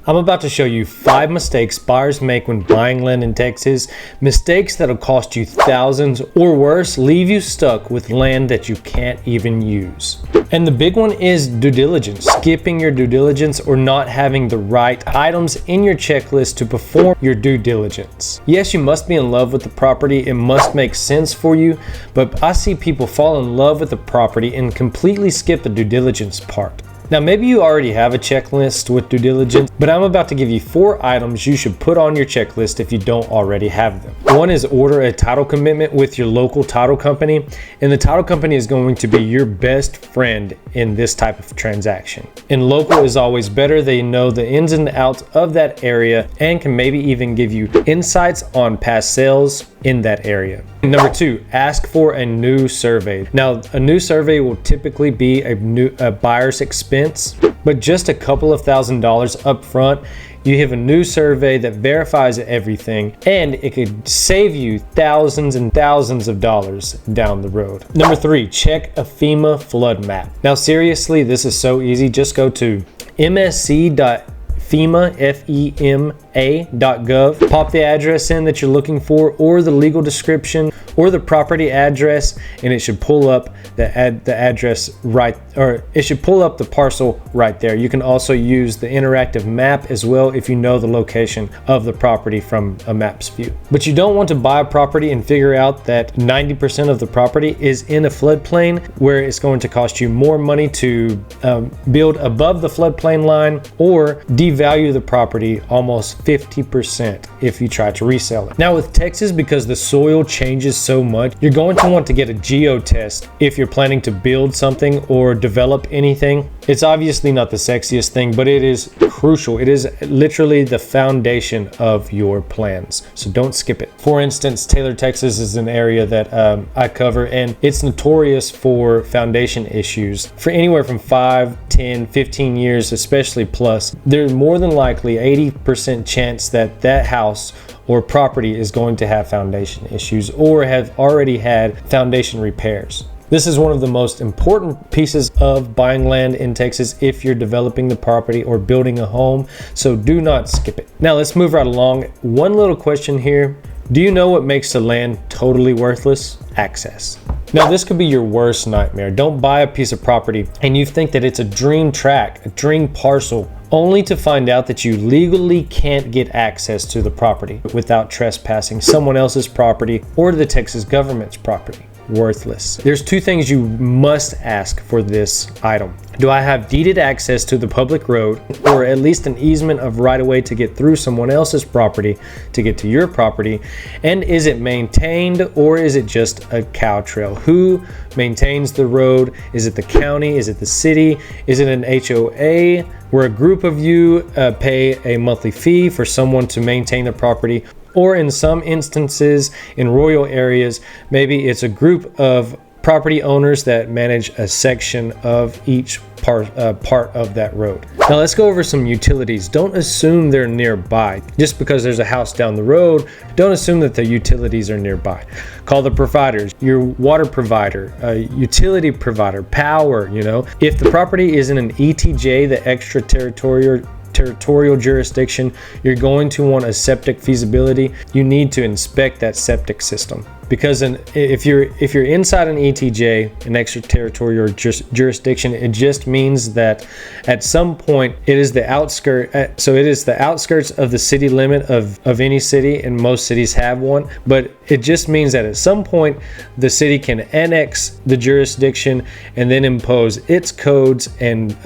I'm about to show you 5 mistakes buyers make when buying land in Texas. Mistakes that'll cost you thousands or worse, leave you stuck with land that you can't even use. And the big one is due diligence. Skipping your due diligence or not having the right items in your checklist to perform your due diligence. Yes, you must be in love with the property. It must make sense for you, but I see people fall in love with the property and completely skip the due diligence part. Now, maybe you already have a checklist with due diligence, but I'm about to give you 4 items you should put on your checklist if you don't already have them. One is order a title commitment with your local title company, and the title company is going to be your best friend in this type of transaction. And local is always better. They know the ins and outs of that area and can maybe even give you insights on past sales in that area. Number 2, ask for a new survey. Now, a new survey will typically be a buyer's expense, but just a couple of $1,000s up front, you have a new survey that verifies everything, and it could save you thousands and thousands of dollars down the road. Number 3, check a FEMA flood map. Now, seriously, this is so easy. Just go to msc.fema.gov, pop the address in that you're looking for, or the legal description, or the property address, and it should pull up the address right, or it should pull up the parcel right there. You can also use the interactive map as well if you know the location of the property from a map's view. But you don't want to buy a property and figure out that 90% of the property is in a floodplain where it's going to cost you more money to build above the floodplain line, or devalue the property almost 50% if you try to resell it. Now with Texas, because the soil changes so much, you're going to want to get a geotest if you're planning to build something or develop anything. It's obviously not the sexiest thing, but it is crucial. It is literally the foundation of your plans, so don't skip it. For instance, Taylor, Texas is an area that I cover, and it's notorious for foundation issues for anywhere from 5, 10, 15 years, especially plus. There's more than likely 80% chance that that house or property is going to have foundation issues or have already had foundation repairs. This is one of the most important pieces of buying land in Texas if you're developing the property or building a home, so do not skip it. Now let's move right along. One little question here. Do you know what makes the land totally worthless? Access. Now this could be your worst nightmare. Don't buy a piece of property and you think that it's a dream tract, a dream parcel, only to find out that you legally can't get access to the property without trespassing someone else's property or the Texas government's property. Worthless. There's 2 things you must ask for this item. Do I have deeded access to the public road, or at least an easement of right-of-way to get through someone else's property to get to your property? And is it maintained, or is it just a cow trail? Who maintains the road? Is it the county? Is it the city? Is it an HOA where a group of you pay a monthly fee for someone to maintain the property? Or in some instances, in rural areas, maybe it's a group of property owners that manage a section of each part of that road. Now let's go over some utilities. Don't assume they're nearby. Just because there's a house down the road, don't assume that the utilities are nearby. Call the providers, your water provider, utility provider, power, If the property is in an ETJ, the extraterritorial jurisdiction, you're going to want a septic feasibility. You need to inspect that septic system, because if you're inside an ETJ, an extraterritorial jurisdiction, it just means that at some point it is the outskirts of the city limit of any city, and most cities have one, but it just means that at some point the city can annex the jurisdiction and then impose its codes and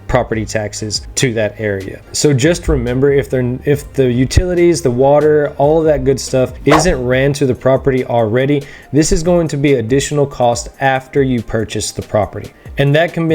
property taxes to that area. So just remember, if the utilities, the water, all of that good stuff isn't ran to the property already, this is going to be additional cost after you purchase the property. And that can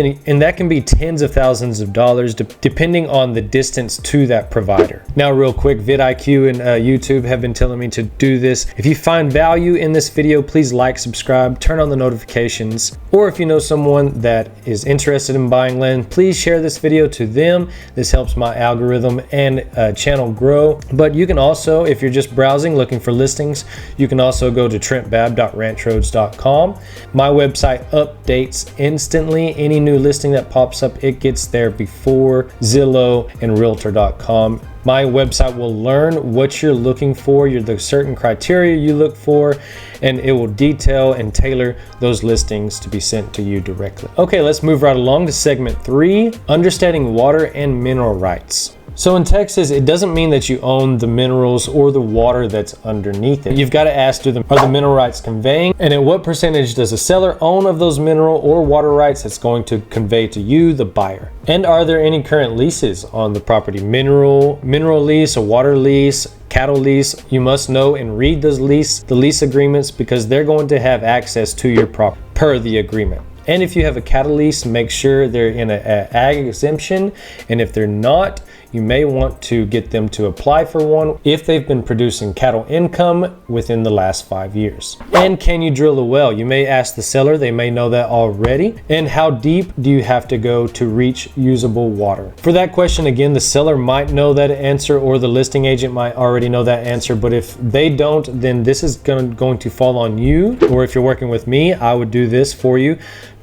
be tens of thousands of dollars depending on the distance to that provider. Now real quick, vidIQ and YouTube have been telling me to do this. If you find value in this video, please like, subscribe, turn on the notifications, or if you know someone that is interested in buying land, please share this video to them. This helps my algorithm and channel grow. But you can also, if you're just browsing looking for listings, you can also go to trentbabb.ranchroads.com. My website updates instantly instantly. Any new listing that pops up, it gets there before Zillow and Realtor.com. My website will learn what you're looking for, the certain criteria you look for, and it will detail and tailor those listings to be sent to you directly. Okay, let's move right along to segment 3, understanding water and mineral rights. So in Texas, it doesn't mean that you own the minerals or the water that's underneath it. You've got to ask, are the mineral rights conveying? And at what percentage does the seller own of those mineral or water rights that's going to convey to you, the buyer? And are there any current leases on the property? Mineral lease, a water lease, cattle lease. You must know and read the lease agreements, because they're going to have access to your property per the agreement. And if you have a cattle lease, make sure they're in an ag exemption. And if they're not, you may want to get them to apply for one if they've been producing cattle income within the last 5 years. And can you drill a well? You may ask the seller, they may know that already. And how deep do you have to go to reach usable water? For that question, again, the seller might know that answer, or the listing agent might already know that answer. But if they don't, then this is going to fall on you. Or if you're working with me, I would do this for you,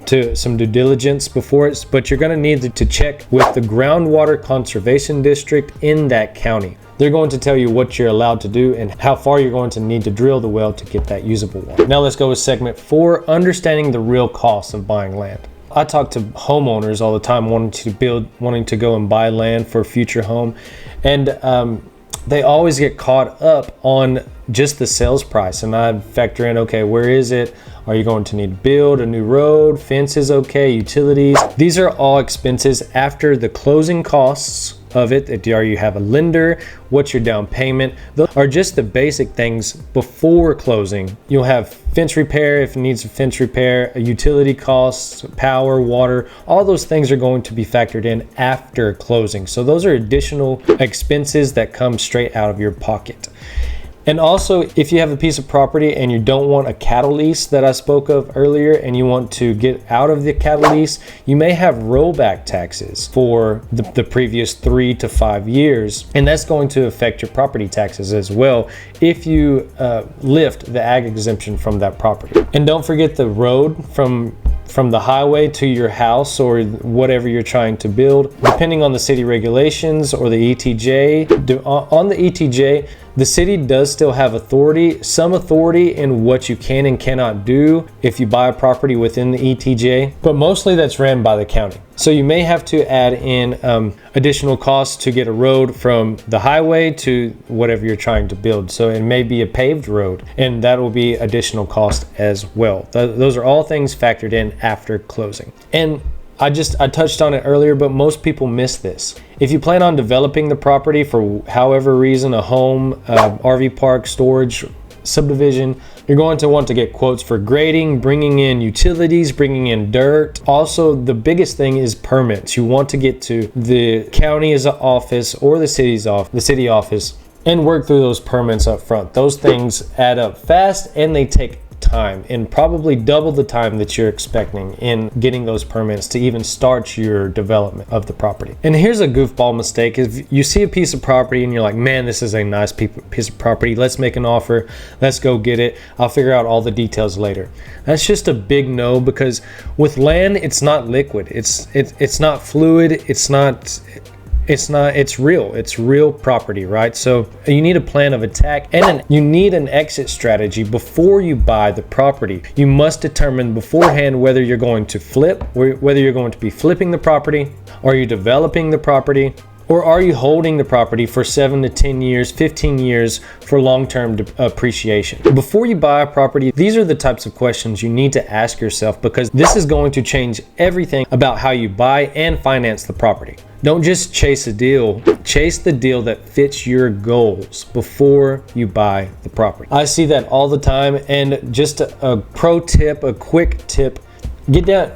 to some due diligence before it, but you're going to need to check with the groundwater conservation district in that county. They're going to tell you what you're allowed to do and how far you're going to need to drill the well to get that usable water. Now let's go with segment 4, understanding the real cost of buying land. I talk to homeowners all the time wanting to go and buy land for a future home, and they always get caught up on just the sales price, and I factor in, okay, where is it? Are you going to need to build a new road? Fences, okay, utilities. These are all expenses after the closing costs of it. Do you have a lender? What's your down payment? Those are just the basic things before closing. You'll have fence repair if it needs a fence repair, utility costs, power, water, all those things are going to be factored in after closing. So those are additional expenses that come straight out of your pocket. And also, if you have a piece of property and you don't want a cattle lease that I spoke of earlier, and you want to get out of the cattle lease, you may have rollback taxes for the previous 3 to 5 years. And that's going to affect your property taxes as well if you lift the ag exemption from that property. And don't forget the road from the highway to your house or whatever you're trying to build, depending on the city regulations or the ETJ. On the ETJ, the city does still have some authority in what you can and cannot do if you buy a property within the ETJ, but mostly that's ran by the county. So you may have to add in additional costs to get a road from the highway to whatever you're trying to build. So it may be a paved road, and that will be additional cost as well. Those are all things factored in after closing. And I touched on it earlier, but most people miss this. If you plan on developing the property for however reason, a home, RV park, storage, subdivision, you're going to want to get quotes for grading, bringing in utilities, bringing in dirt. Also, the biggest thing is permits. You want to get to the county's office or the city office and work through those permits up front. Those things add up fast, and they take time, and probably double the time that you're expecting in getting those permits to even start your development of the property. And here's a goofball mistake: if you see a piece of property and you're like, man, this is a nice piece of property, let's make an offer, let's go get it, I'll figure out all the details later. That's just a big no, because with land, it's not liquid, it's not fluid, it's real property, right? So you need a plan of attack, and you need an exit strategy before you buy the property. You must determine beforehand whether you're going to flip, whether you're going to be flipping the property, are you developing the property, or are you holding the property for 7 to 10 years, 15 years for long-term appreciation? Before you buy a property, these are the types of questions you need to ask yourself, because this is going to change everything about how you buy and finance the property. Don't just chase a deal. Chase the deal that fits your goals before you buy the property. I see that all the time, and just a pro tip, a quick tip: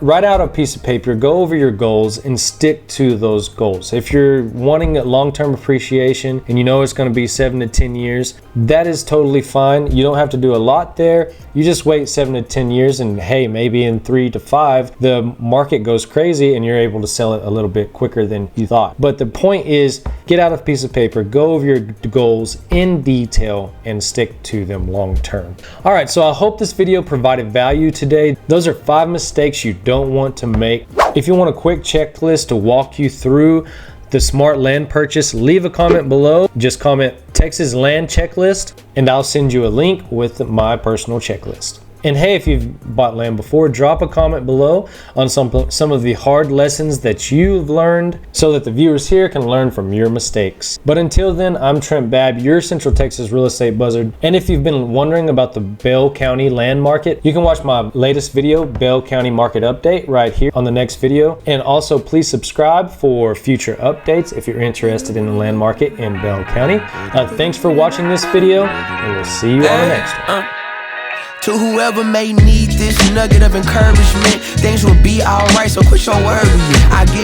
write out a piece of paper, go over your goals, and stick to those goals. If you're wanting a long-term appreciation and you know it's going to be 7 to 10 years, that is totally fine. You don't have to do a lot there. You just wait 7 to 10 years, and hey, maybe in 3 to 5, the market goes crazy and you're able to sell it a little bit quicker than you thought. But the point is, Get out a piece of paper, go over your goals in detail, and stick to them long term. All right, so I hope this video provided value today. Those are 5 mistakes you don't want to make. If you want a quick checklist to walk you through the smart land purchase, leave a comment below. Just comment Texas land checklist and I'll send you a link with my personal checklist. And hey, if you've bought land before, drop a comment below on some of the hard lessons that you've learned so that the viewers here can learn from your mistakes. But until then, I'm Trent Babb, your Central Texas real estate buzzard. And if you've been wondering about the Bell County land market, you can watch my latest video, Bell County Market Update, right here on the next video. And also please subscribe for future updates if you're interested in the land market in Bell County. Thanks for watching this video, and we'll see you on the next one. To whoever may need this nugget of encouragement, things will be alright, so quit your worry. I get